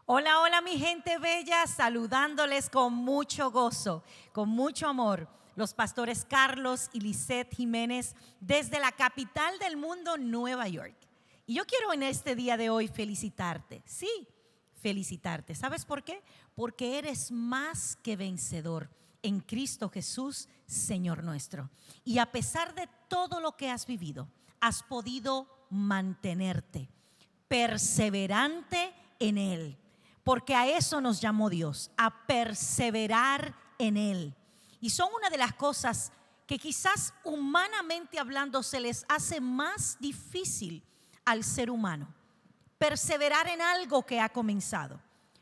Hola, hola mi gente bella, saludándoles con mucho gozo, con mucho amor. Los pastores Carlos y Lisette Jiménez desde la capital del mundo, Nueva York. Y yo quiero en este día de hoy felicitarte, sí, felicitarte. ¿Sabes por qué? Porque eres más que vencedor en Cristo Jesús, Señor nuestro. Y a pesar de todo lo que has vivido, has podido mantenerte perseverante en Él. Porque a eso nos llamó Dios, a perseverar en Él. Y son una de las cosas que quizás humanamente hablando se les hace más difícil al ser humano. Perseverar en algo que ha comenzado.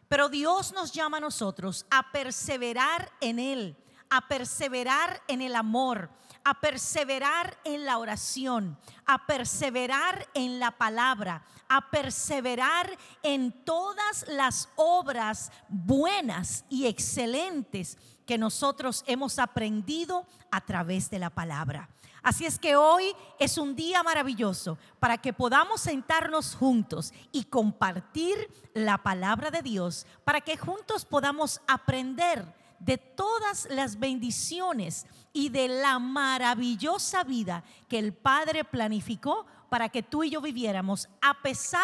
Pero Dios nos llama a nosotros a perseverar en Él, a perseverar en el amor, a perseverar en la oración, a perseverar en la palabra, a perseverar en todas las obras buenas y excelentes que nosotros hemos aprendido a través de la palabra. Así es que hoy es un día maravilloso para que podamos sentarnos juntos y compartir la palabra de Dios, para que juntos podamos aprender de todas las bendiciones y de la maravillosa vida que el Padre planificó para que tú y yo viviéramos a pesar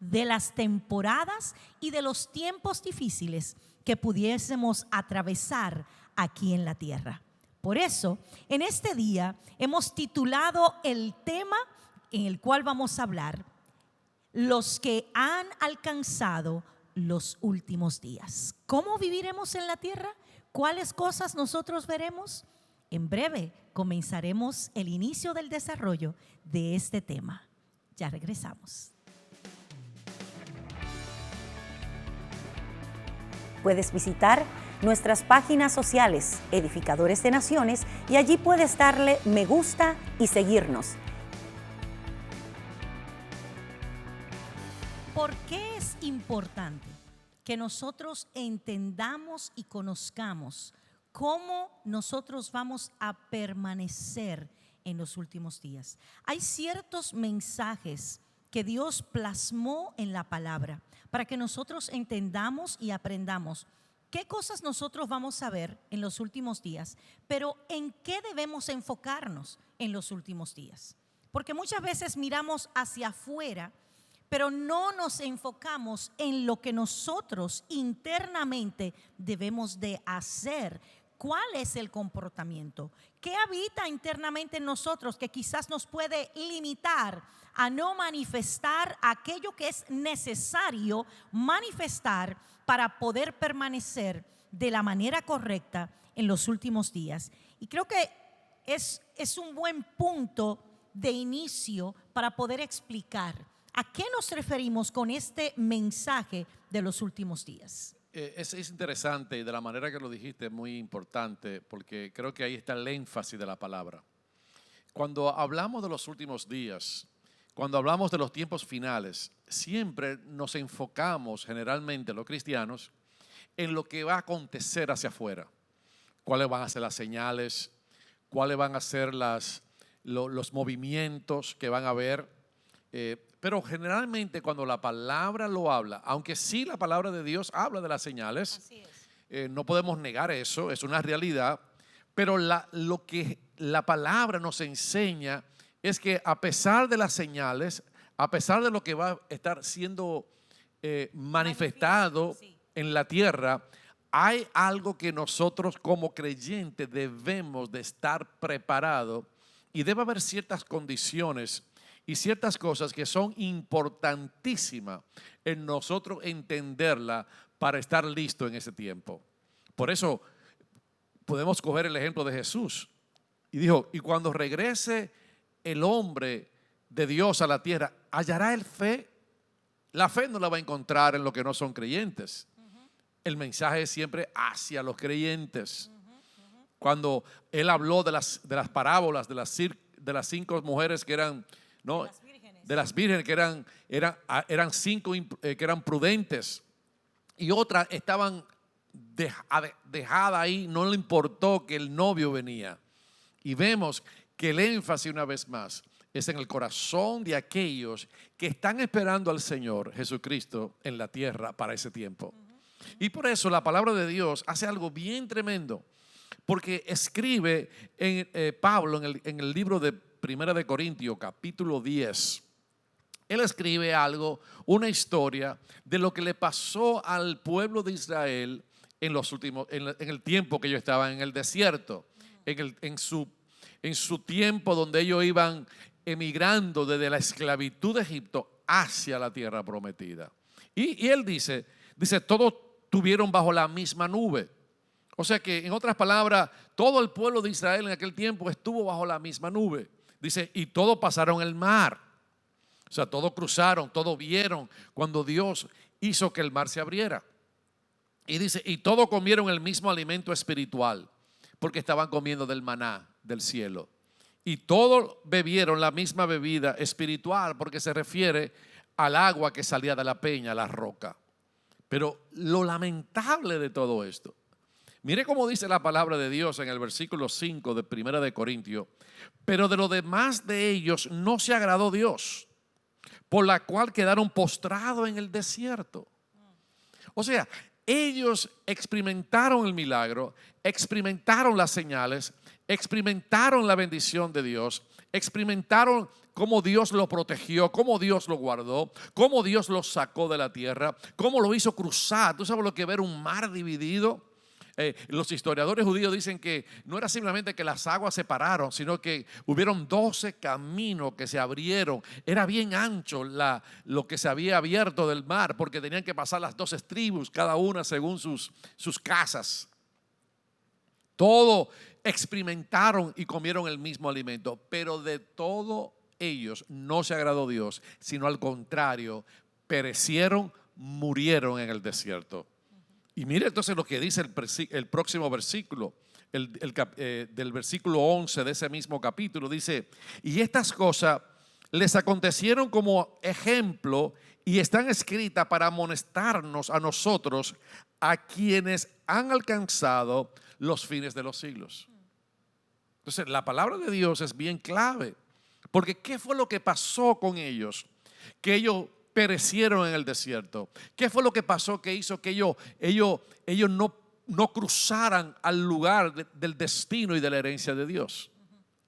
de las temporadas y de los tiempos difíciles que pudiésemos atravesar aquí en la tierra. Por eso, en este día hemos titulado el tema en el cual vamos a hablar: los que han alcanzado los últimos días. ¿Cómo viviremos en la tierra? ¿Cuáles cosas nosotros veremos? En breve comenzaremos el inicio del desarrollo de este tema. Ya regresamos. Puedes visitar nuestras páginas sociales, Edificadores de Naciones, y allí puedes darle me gusta y seguirnos. ¿Por qué es importante que nosotros entendamos y conozcamos cómo nosotros vamos a permanecer en los últimos días? Hay ciertos mensajes que Dios plasmó en la palabra para que nosotros entendamos y aprendamos qué cosas nosotros vamos a ver en los últimos días, pero en qué debemos enfocarnos en los últimos días. Porque muchas veces miramos hacia afuera, pero no nos enfocamos en lo que nosotros internamente debemos de hacer. ¿Cuál es el comportamiento? ¿Qué habita internamente en nosotros que quizás nos puede limitar a no manifestar aquello que es necesario manifestar para poder permanecer de la manera correcta en los últimos días? Y creo que es un buen punto de inicio para poder explicar a qué nos referimos con este mensaje de los últimos días. Es interesante, y de la manera que lo dijiste es muy importante, porque creo que ahí está el énfasis de la palabra. Cuando hablamos de los últimos días, cuando hablamos de los tiempos finales, siempre nos enfocamos, generalmente los cristianos, en lo que va a acontecer hacia afuera. Cuáles van a ser las señales, cuáles van a ser los movimientos que van a haber. Pero generalmente cuando la palabra lo habla, aunque sí la palabra de Dios habla de las señales, no podemos negar eso, es una realidad, pero lo que la palabra nos enseña es que a pesar de las señales, a pesar de lo que va a estar siendo manifestado en la tierra, hay algo que nosotros como creyentes debemos de estar preparados, y debe haber ciertas condiciones y ciertas cosas que son importantísimas en nosotros entenderla para estar listo en ese tiempo. Por eso podemos coger el ejemplo de Jesús. Y dijo, y cuando regrese el hombre de Dios a la tierra, ¿hallará el fe? La fe no la va a encontrar en los que no son creyentes. El mensaje es siempre hacia los creyentes. Cuando él habló de las parábolas de las 5 mujeres que eran, ¿no?, de las vírgenes que eran 5 que eran prudentes, y otras estaban dejadas ahí, no le importó que el novio venía. Y vemos que el énfasis una vez más es en el corazón de aquellos que están esperando al Señor Jesucristo en la tierra para ese tiempo. Y por eso la palabra de Dios hace algo bien tremendo, porque escribe Pablo en el libro de Primera de Corintios, capítulo 10. Él escribe algo, una historia de lo que le pasó al pueblo de Israel en el tiempo que ellos estaban en el desierto, en su tiempo donde ellos iban emigrando desde la esclavitud de Egipto hacia la tierra prometida. Y él dice, todos estuvieron bajo la misma nube. O sea que, en otras palabras, todo el pueblo de Israel en aquel tiempo estuvo bajo la misma nube. Dice, y todos pasaron el mar. O sea, todos cruzaron, todos vieron cuando Dios hizo que el mar se abriera. Y dice, y todos comieron el mismo alimento espiritual, porque estaban comiendo del maná del cielo. Y todos bebieron la misma bebida espiritual, porque se refiere al agua que salía de la peña, la roca. Pero lo lamentable de todo esto, mire cómo dice la palabra de Dios en el versículo 5 de Primera de Corintios. Pero de lo demás de ellos no se agradó Dios, por la cual quedaron postrados en el desierto. O sea, ellos experimentaron el milagro, experimentaron las señales, experimentaron la bendición de Dios, experimentaron cómo Dios lo protegió, cómo Dios lo guardó, cómo Dios lo sacó de la tierra, cómo lo hizo cruzar. ¿Tú sabes lo que es ver un mar dividido? Los historiadores judíos dicen que no era simplemente que las aguas se pararon, sino que hubieron 12 caminos que se abrieron. Era bien ancho lo que se había abierto del mar, porque tenían que pasar las 12 tribus, cada una según sus casas. Todo experimentaron y comieron el mismo alimento, pero de todo ellos no se agradó Dios, sino al contrario, perecieron, murieron en el desierto. Y mire entonces lo que dice el próximo versículo, del versículo 11 de ese mismo capítulo. Dice, y estas cosas les acontecieron como ejemplo y están escritas para amonestarnos a nosotros, a quienes han alcanzado los fines de los siglos. Entonces la palabra de Dios es bien clave, porque ¿qué fue lo que pasó con ellos? Que ellos perecieron en el desierto. ¿Qué fue lo que pasó que hizo que ellos no cruzaran al lugar del destino y de la herencia de Dios?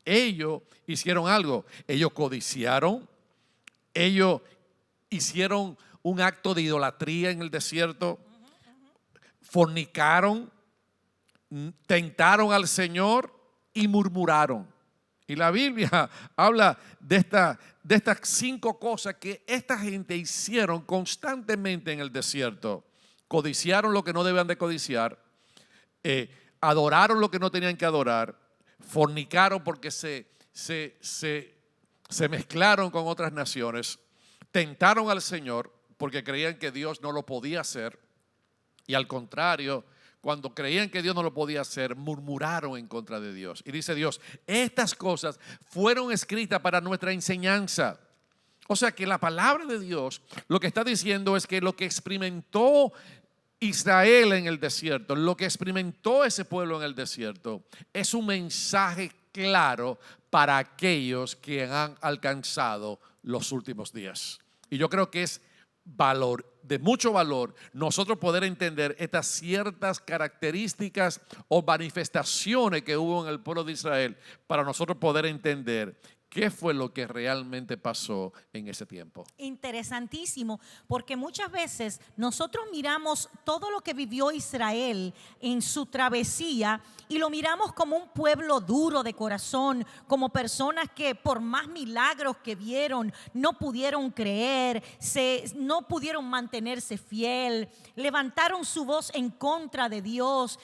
Ellos hicieron algo. Ellos codiciaron. Ellos hicieron un acto de idolatría en el desierto. Fornicaron. Tentaron al Señor y murmuraron. Y la Biblia habla de estas 5 cosas que esta gente hicieron constantemente en el desierto. Codiciaron lo que no debían de codiciar, adoraron lo que no tenían que adorar, fornicaron porque se mezclaron con otras naciones, tentaron al Señor porque creían que Dios no lo podía hacer, y al contrario, cuando creían que Dios no lo podía hacer, murmuraron en contra de Dios. Y dice Dios, estas cosas fueron escritas para nuestra enseñanza. O sea que la palabra de Dios lo que está diciendo es que lo que experimentó Israel en el desierto, lo que experimentó ese pueblo en el desierto, es un mensaje claro para aquellos que han alcanzado los últimos días. Y yo creo que es de mucho valor nosotros poder entender estas ciertas características o manifestaciones que hubo en el pueblo de Israel, para nosotros poder entender qué fue lo que realmente pasó en ese tiempo. Interesantísimo, porque muchas veces nosotros miramos todo lo que vivió Israel en su travesía y lo miramos como un pueblo duro de corazón, como personas que por más milagros que vieron no pudieron creer, no pudieron mantenerse fiel, levantaron su voz en contra de Dios,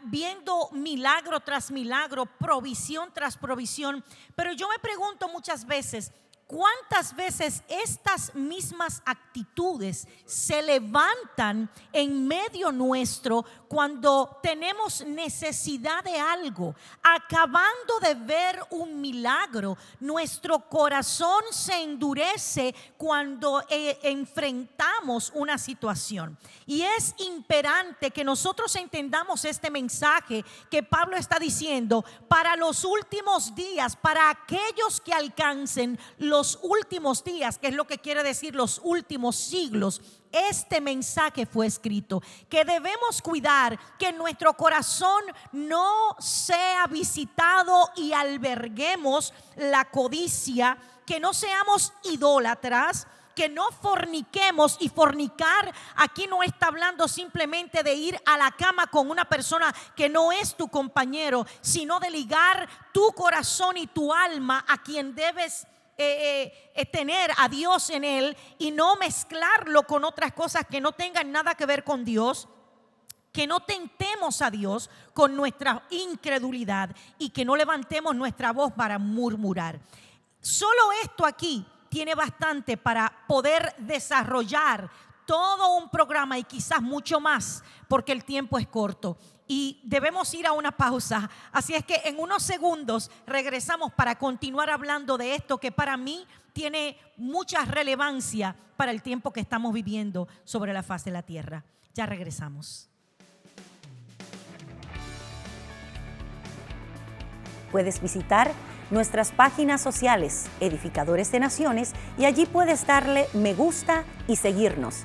viendo milagro tras milagro, provisión tras provisión. Pero yo me pregunto muchas veces, ¿cuántas veces estas mismas actitudes se levantan en medio nuestro cuando tenemos necesidad de algo? Acabando de ver un milagro, nuestro corazón se endurece cuando enfrentamos una situación. Y es imperante que nosotros entendamos este mensaje que Pablo está diciendo para los últimos días, para aquellos que alcancen los últimos días, que es lo que quiere decir los últimos siglos. Este mensaje fue escrito, que debemos cuidar que nuestro corazón no sea visitado y alberguemos la codicia, que no seamos idólatras, que no forniquemos. Y fornicar aquí no está hablando simplemente de ir a la cama con una persona que no es tu compañero, sino de ligar tu corazón y tu alma a quien debes tener a Dios en él, y no mezclarlo con otras cosas que no tengan nada que ver con Dios. Que no tentemos a Dios con nuestra incredulidad y que no levantemos nuestra voz para murmurar. Solo esto aquí tiene bastante para poder desarrollar todo un programa y quizás mucho más, porque el tiempo es corto y debemos ir a una pausa. Así es que en unos segundos regresamos para continuar hablando de esto que para mí tiene mucha relevancia para el tiempo que estamos viviendo sobre la faz de la tierra. Ya regresamos. Puedes visitar nuestras páginas sociales, Edificadores de Naciones, y allí puedes darle me gusta y seguirnos.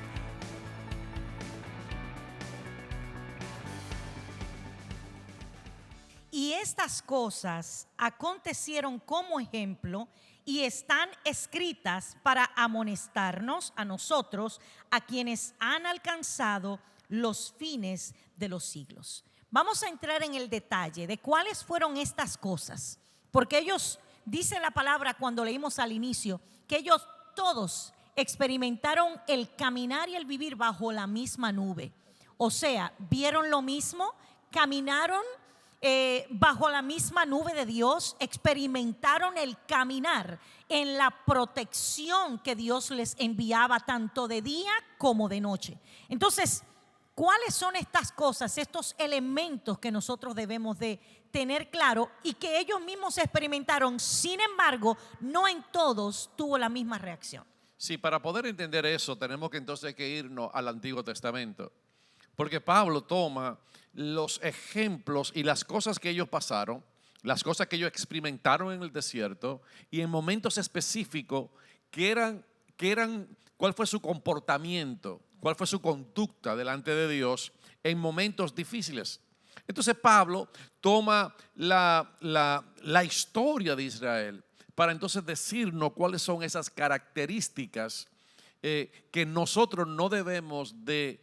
Y estas cosas acontecieron como ejemplo y están escritas para amonestarnos a nosotros, a quienes han alcanzado los fines de los siglos. Vamos a entrar en el detalle de cuáles fueron estas cosas, porque ellos, dice la palabra cuando leímos al inicio, que ellos todos experimentaron el caminar y el vivir bajo la misma nube. O sea, vieron lo mismo, caminaron bajo la misma nube de Dios, experimentaron el caminar en la protección que Dios les enviaba tanto de día como de noche. Entonces, ¿cuáles son estas cosas, estos elementos que nosotros debemos de tener claro y que ellos mismos experimentaron? Sin embargo, no en todos tuvo la misma reacción. Sí, para poder entender eso tenemos que entonces irnos al Antiguo Testamento, porque Pablo toma los ejemplos y las cosas que ellos pasaron, las cosas que ellos experimentaron en el desierto y en momentos específicos que eran cuál fue su comportamiento, cuál fue su conducta delante de Dios en momentos difíciles. Entonces Pablo toma la historia de Israel para entonces decirnos cuáles son esas características que nosotros no debemos de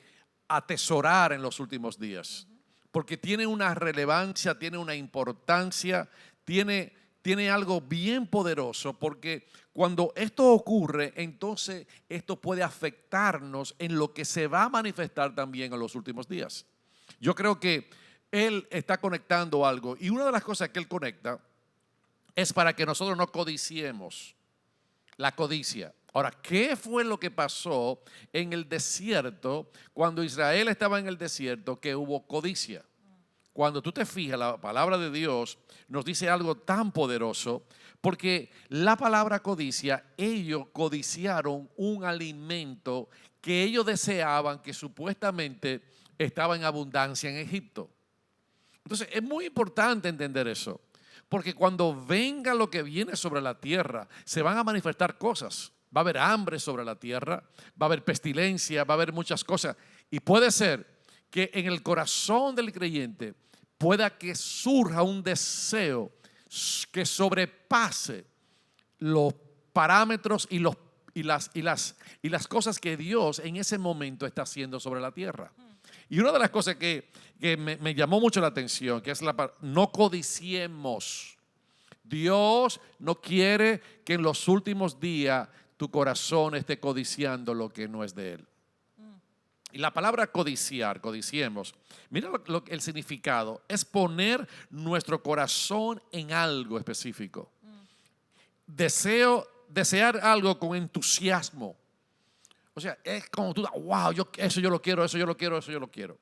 atesorar en los últimos días, porque tiene una relevancia, tiene una importancia, tiene algo bien poderoso, porque cuando esto ocurre, entonces esto puede afectarnos en lo que se va a manifestar también en los últimos días. Yo creo que él está conectando algo, y una de las cosas que él conecta es para que nosotros no codiciemos. La codicia. Ahora, ¿qué fue lo que pasó en el desierto cuando Israel estaba en el desierto que hubo codicia? Cuando tú te fijas, la palabra de Dios nos dice algo tan poderoso, porque la palabra codicia, ellos codiciaron un alimento que ellos deseaban, que supuestamente estaba en abundancia en Egipto. Entonces, es muy importante entender eso, porque cuando venga lo que viene sobre la tierra, se van a manifestar cosas. Va a haber hambre sobre la tierra, va a haber pestilencia, va a haber muchas cosas. Y puede ser que en el corazón del creyente pueda que surja un deseo que sobrepase los parámetros y las cosas que Dios en ese momento está haciendo sobre la tierra. Y una de las cosas que me llamó mucho la atención, que es no codiciemos. Dios no quiere que en los últimos días tu corazón esté codiciando lo que no es de Él. Y la palabra codiciar, codiciemos, mira el significado, es poner nuestro corazón en algo específico. Deseo desear algo con entusiasmo. O sea, es como tú, wow, eso yo lo quiero, eso yo lo quiero, eso yo lo quiero.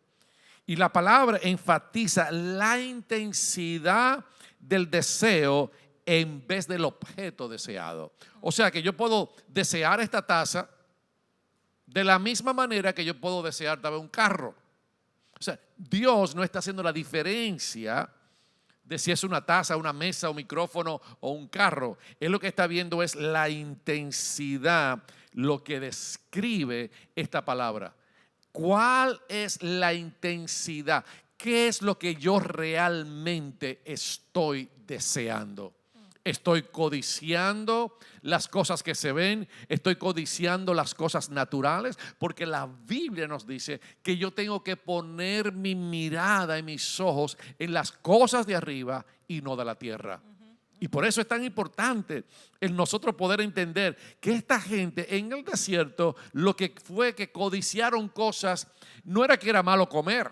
Y la palabra enfatiza la intensidad del deseo en vez del objeto deseado. O sea que yo puedo desear esta taza de la misma manera que yo puedo desear tal vez un carro. O sea, Dios no está haciendo la diferencia de si es una taza, una mesa, un micrófono o un carro. Él lo que está viendo es la intensidad, lo que describe esta palabra. ¿Cuál es la intensidad? ¿Qué es lo que yo realmente estoy deseando? Estoy codiciando las cosas que se ven, estoy codiciando las cosas naturales, porque la Biblia nos dice que yo tengo que poner mi mirada y mis ojos en las cosas de arriba y no de la tierra. Y por eso es tan importante el nosotros poder entender que esta gente en el desierto lo que fue que codiciaron cosas, no era que era malo comer,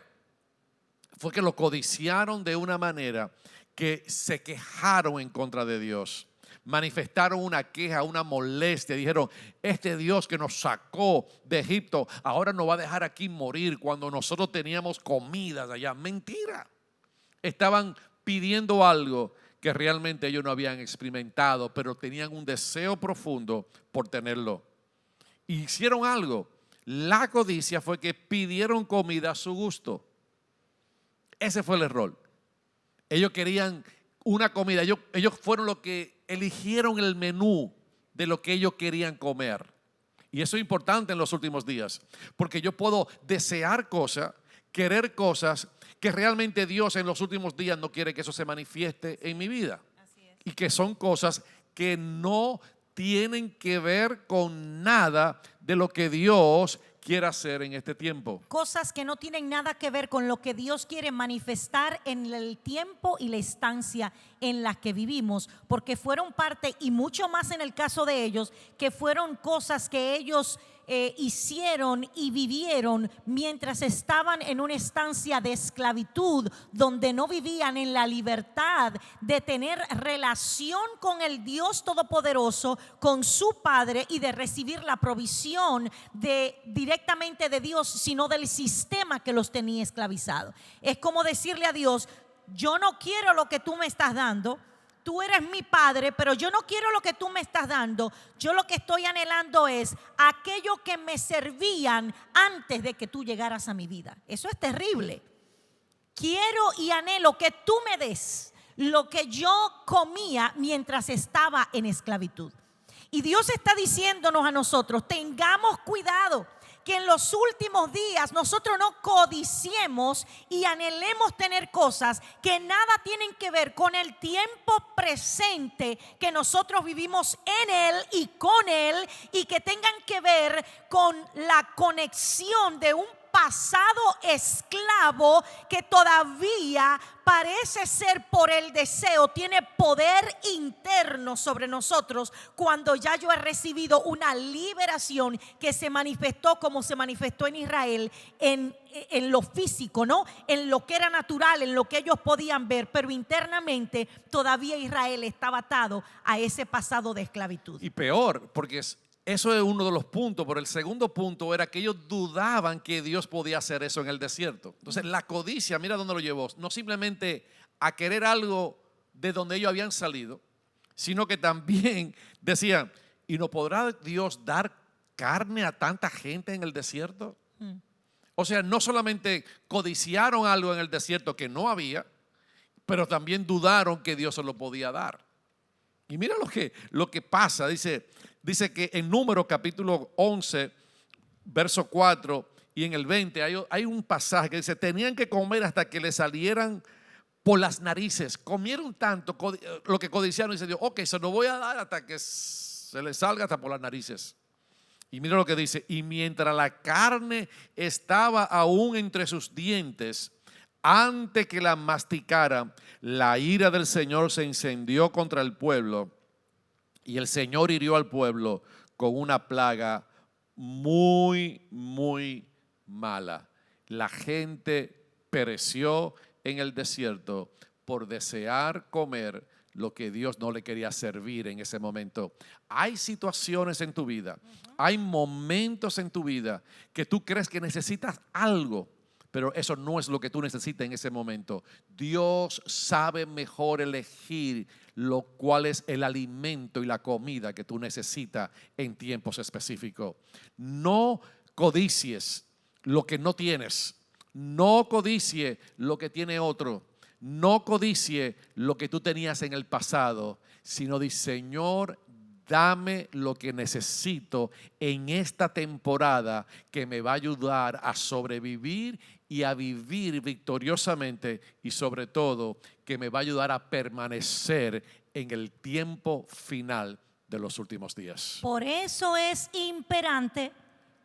fue que lo codiciaron de una manera que se quejaron en contra de Dios, manifestaron una queja, una molestia, dijeron, este Dios que nos sacó de Egipto ahora nos va a dejar aquí morir cuando nosotros teníamos comidas allá. Mentira, estaban pidiendo algo que realmente ellos no habían experimentado, pero tenían un deseo profundo por tenerlo. Hicieron algo, la codicia fue que pidieron comida a su gusto. Ese fue el error. Ellos querían una comida, ellos fueron los que eligieron el menú de lo que ellos querían comer. Y eso es importante en los últimos días, porque yo puedo desear cosas, querer cosas que realmente Dios en los últimos días no quiere que eso se manifieste en mi vida. Y que son cosas que no tienen que ver con nada de lo que Dios quiere hacer en este tiempo. Cosas que no tienen nada que ver con lo que Dios quiere manifestar en el tiempo y la estancia en la que vivimos, porque fueron parte, y mucho más en el caso de ellos, que fueron cosas que ellos hicieron y vivieron mientras estaban en una estancia de esclavitud, donde no vivían en la libertad de tener relación con el Dios Todopoderoso, con su Padre, y de recibir la provisión directamente de Dios, sino del sistema que los tenía esclavizados. Es como decirle a Dios, yo no quiero lo que tú me estás dando. Tú eres mi padre, pero yo no quiero lo que tú me estás dando. Yo lo que estoy anhelando es aquello que me servían antes de que tú llegaras a mi vida. Eso es terrible. Quiero y anhelo que tú me des lo que yo comía mientras estaba en esclavitud. Y Dios está diciéndonos a nosotros, tengamos cuidado, que en los últimos días nosotros no codiciemos y anhelemos tener cosas que nada tienen que ver con el tiempo presente que nosotros vivimos en Él y con Él, y que tengan que ver con la conexión de un pasado esclavo que todavía parece ser, por el deseo, tiene poder interno sobre nosotros, cuando ya yo he recibido una liberación que se manifestó como se manifestó en Israel en lo físico, ¿no? En lo que era natural, en lo que ellos podían ver, pero internamente todavía Israel estaba atado a ese pasado de esclavitud. Y peor, porque eso es uno de los puntos, pero el segundo punto era que ellos dudaban que Dios podía hacer eso en el desierto. Entonces la codicia, mira dónde lo llevó, no simplemente a querer algo de donde ellos habían salido, sino que también decían, ¿y no podrá Dios dar carne a tanta gente en el desierto? O sea, no solamente codiciaron algo en el desierto que no había, pero también dudaron que Dios se lo podía dar. Y mira lo que pasa, dice que en Números capítulo 11, verso 4 y en el 20 hay un pasaje que dice, tenían que comer hasta que le salieran por las narices. Comieron tanto lo que codiciaron, y dice Dios, ok, se lo voy a dar hasta que se les salga hasta por las narices. Y mira lo que dice, y mientras la carne estaba aún entre sus dientes, antes que la masticara, la ira del Señor se encendió contra el pueblo, y el Señor hirió al pueblo con una plaga muy, muy mala. La gente pereció en el desierto por desear comer lo que Dios no le quería servir en ese momento. Hay situaciones en tu vida, hay momentos en tu vida que tú crees que necesitas algo, pero eso no es lo que tú necesitas en ese momento. Dios sabe mejor elegir lo cual es el alimento y la comida que tú necesitas en tiempos específicos. No codicies lo que no tienes. No codicie lo que tiene otro. No codicie lo que tú tenías en el pasado, sino di, Señor, dame lo que necesito en esta temporada que me va a ayudar a sobrevivir y a vivir victoriosamente, y sobre todo que me va a ayudar a permanecer en el tiempo final de los últimos días. Por eso es imperante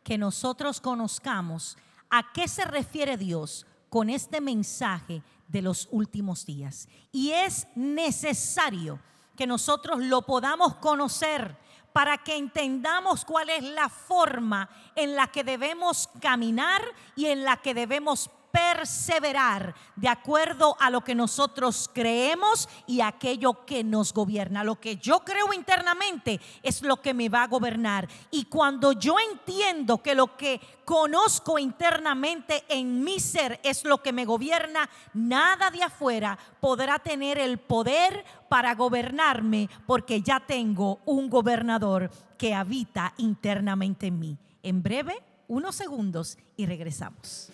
que nosotros conozcamos a qué se refiere Dios con este mensaje de los últimos días. Y es necesario que nosotros lo podamos conocer para que entendamos cuál es la forma en la que debemos caminar y en la que debemos perseverar de acuerdo a lo que nosotros creemos y aquello que nos gobierna. Lo que yo creo internamente es lo que me va a gobernar. Y cuando yo entiendo que lo que conozco internamente en mi ser es lo que me gobierna, nada de afuera podrá tener el poder para gobernarme, porque ya tengo un gobernador que habita internamente en mí. En breve, unos segundos y regresamos.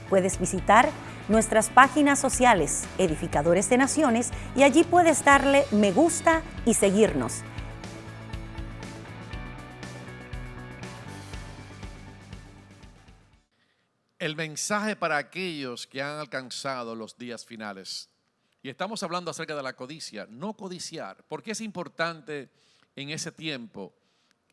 Puedes visitar nuestras páginas sociales, Edificadores de Naciones, y allí puedes darle me gusta y seguirnos. El mensaje para aquellos que han alcanzado los días finales. Y estamos hablando acerca de la codicia, no codiciar, porque es importante en ese tiempo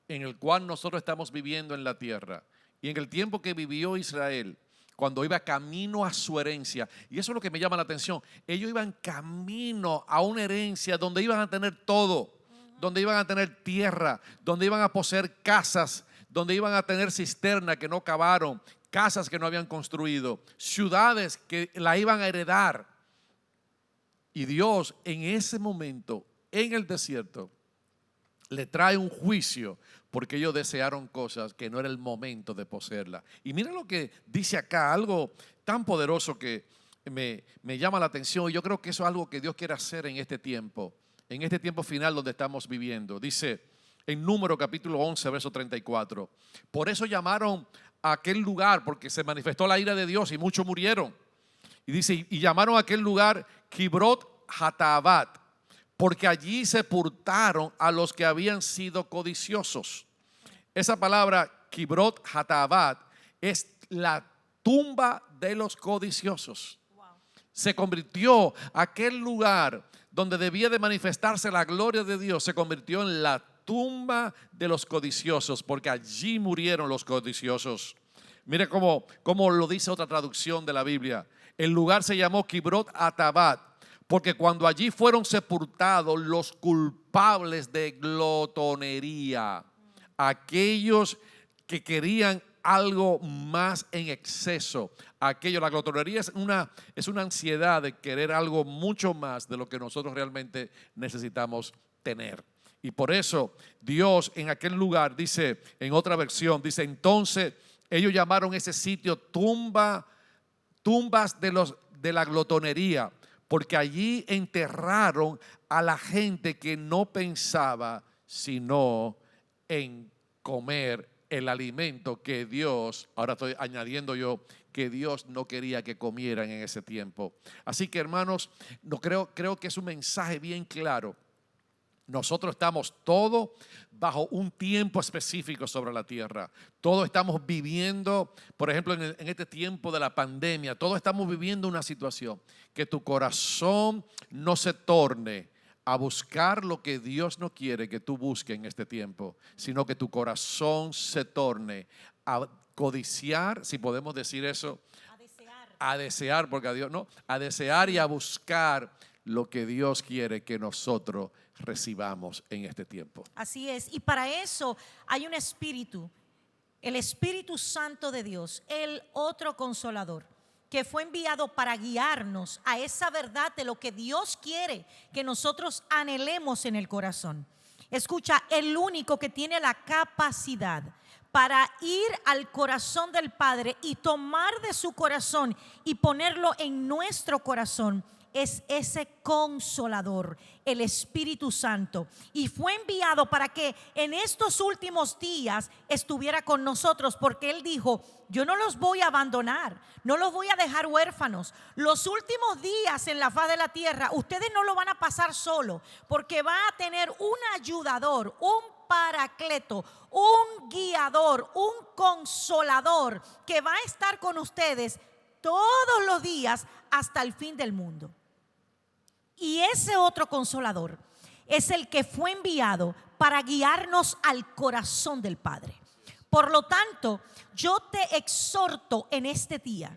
en el cual nosotros estamos viviendo en la tierra y en el tiempo que vivió Israel, cuando iba camino a su herencia. Y eso es lo que me llama la atención. Ellos iban camino a una herencia donde iban a tener todo, donde iban a tener tierra, donde iban a poseer casas, donde iban a tener cisternas que no cavaron, casas que no habían construido, ciudades que la iban a heredar. Y Dios en ese momento, en el desierto, le trae un juicio porque ellos desearon cosas que no era el momento de poseerlas. Y mira lo que dice acá, algo tan poderoso que me llama la atención. Y yo creo que eso es algo que Dios quiere hacer en este tiempo final donde estamos viviendo. Dice en Número capítulo 11, verso 34. Por eso llamaron a aquel lugar, porque se manifestó la ira de Dios y muchos murieron. Y dice, y llamaron a aquel lugar Kibrot Hatabat, porque allí sepultaron a los que habían sido codiciosos. Esa palabra Kibrot Hatabat es la tumba de los codiciosos. Se convirtió aquel lugar donde debía de manifestarse la gloria de Dios, se convirtió en la tumba de los codiciosos, porque allí murieron los codiciosos. Mire cómo lo dice otra traducción de la Biblia. El lugar se llamó Kibrot Hatabat, porque cuando allí fueron sepultados los culpables de glotonería, aquellos que querían algo más en exceso, la glotonería es una ansiedad de querer algo mucho más de lo que nosotros realmente necesitamos tener. Y por eso Dios en aquel lugar dice, en otra versión, dice, entonces ellos llamaron ese sitio tumbas de la glotonería, porque allí enterraron a la gente que no pensaba sino en comer el alimento que Dios, ahora estoy añadiendo yo, que Dios no quería que comieran en ese tiempo. Así que hermanos, creo que es un mensaje bien claro. Nosotros estamos todos bajo un tiempo específico sobre la tierra. Todos estamos viviendo, por ejemplo, en este tiempo de la pandemia, todos estamos viviendo una situación. Que tu corazón no se torne a buscar lo que Dios no quiere que tú busques en este tiempo, sino que tu corazón se torne a codiciar, si podemos decir eso, a desear, porque a Dios no, a desear y a buscar lo que Dios quiere que nosotros recibamos en este tiempo. Así es, y para eso hay un espíritu, el Espíritu Santo de Dios, el otro consolador, que fue enviado para guiarnos a esa verdad de lo que Dios quiere que nosotros anhelemos en el corazón. Escucha, el único que tiene la capacidad para ir al corazón del Padre y tomar de su corazón y ponerlo en nuestro corazón es ese Consolador, el Espíritu Santo. Y fue enviado para que en estos últimos días estuviera con nosotros, porque Él dijo: yo no los voy a abandonar, no los voy a dejar huérfanos. Los últimos días en la faz de la tierra, ustedes no lo van a pasar solo, porque va a tener un ayudador, un paracleto, un guiador, un consolador que va a estar con ustedes todos los días hasta el fin del mundo. Y ese otro consolador es el que fue enviado para guiarnos al corazón del Padre. Por lo tanto, yo te exhorto en este día,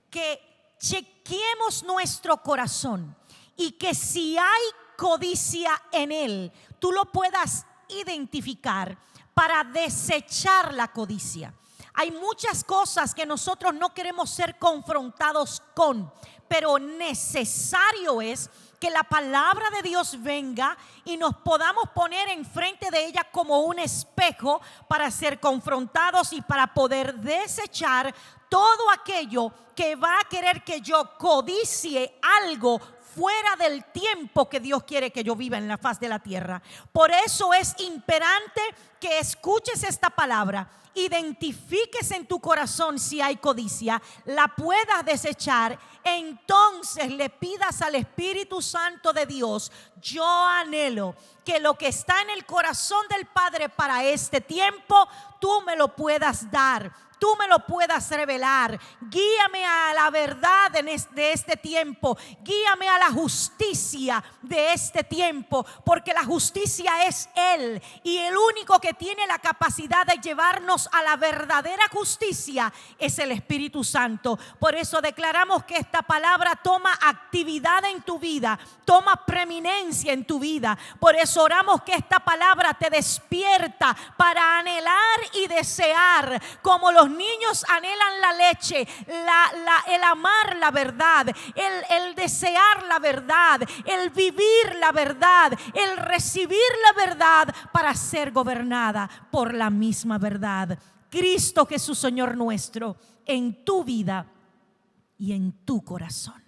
que chequeemos nuestro corazón y que si hay codicia en él, tú lo puedas identificar para desechar la codicia. Hay muchas cosas que nosotros no queremos ser confrontados con, pero necesario es que la palabra de Dios venga y nos podamos poner enfrente de ella como un espejo para ser confrontados y para poder desechar todo aquello que va a querer que yo codicie algo fuera del tiempo que Dios quiere que yo viva en la faz de la tierra. Por eso es imperante que escuches esta palabra, identifiques en tu corazón si hay codicia, la puedas desechar, entonces le pidas al Espíritu Santo de Dios: yo anhelo que lo que está en el corazón del Padre para este tiempo, tú me lo puedas dar, tú me lo puedas revelar. Guíame a la verdad de este tiempo, guíame a la justicia de este tiempo, porque la justicia es Él, y el único que tiene la capacidad de llevarnos a la verdadera justicia es el Espíritu Santo. Por eso declaramos que esta palabra toma actividad en tu vida, toma preeminencia en tu vida. Por eso oramos que esta palabra te despierta para anhelar y desear, como los niños anhelan la leche, el amar la verdad, el desear la verdad, el vivir la verdad, el recibir la verdad para ser gobernada por la misma verdad. Cristo Jesús, Señor nuestro, en tu vida y en tu corazón.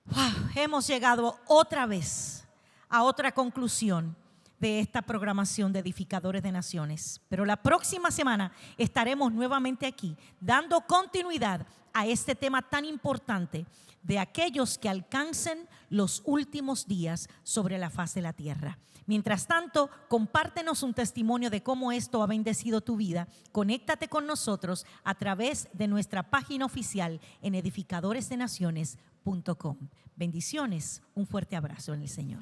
Wow, hemos llegado otra vez a otra conclusión de esta programación de Edificadores de Naciones. Pero la próxima semana estaremos nuevamente aquí dando continuidad a este tema tan importante de aquellos que alcancen los últimos días sobre la faz de la tierra. Mientras tanto, compártenos un testimonio de cómo esto ha bendecido tu vida. Conéctate con nosotros a través de nuestra página oficial en edificadoresdenaciones.com. Bendiciones, un fuerte abrazo en el Señor.